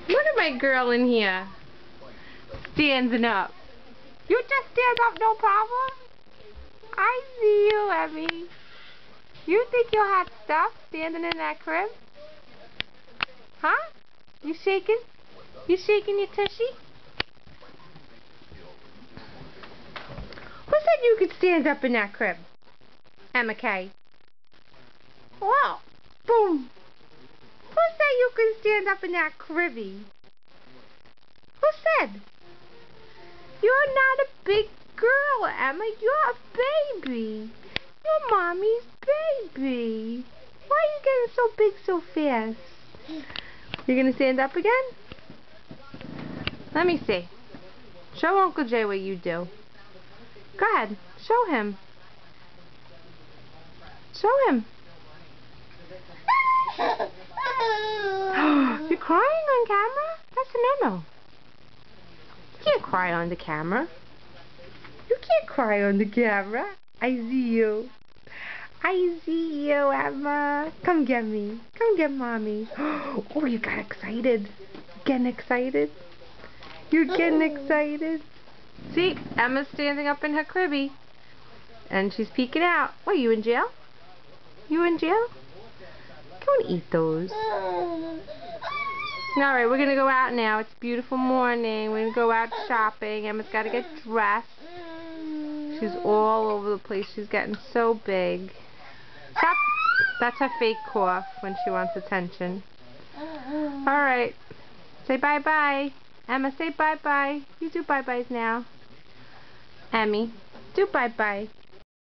Look at my girl in here. Standing up. You just stand up, no problem? I see you, Emmy. You think you're hot stuff standing in that crib? Huh? You shaking? You shaking your tushy? Who said you could stand up in that crib? Emma Kay. Wow. Boom. Who said you could stand up in that cribby? Who said? You're not a big girl, Emma. You're a baby. You're mommy's baby. Why are you getting so big so fast? You're going to stand up again? Let me see. Show Uncle Jay what you do. Go ahead. Show him. Show him. You're crying on camera? That's a no-no. You can't cry on the camera. You can't cry on the camera. I see you. I see you, Emma. Come get me. Come get mommy. Oh, you got excited. Getting excited? You're getting excited. See, Emma's standing up in her cribby. And she's peeking out. What, are you in jail? You in jail? Go and eat those. Alright, we're going to go out now. It's a beautiful morning. We're going to go out shopping. Emma's got to get dressed. She's all over the place. She's getting so big. Stop. That's her fake cough when she wants attention. Alright. Say bye-bye. Emma, say bye-bye. You do bye-byes now. Emmy, do bye-bye.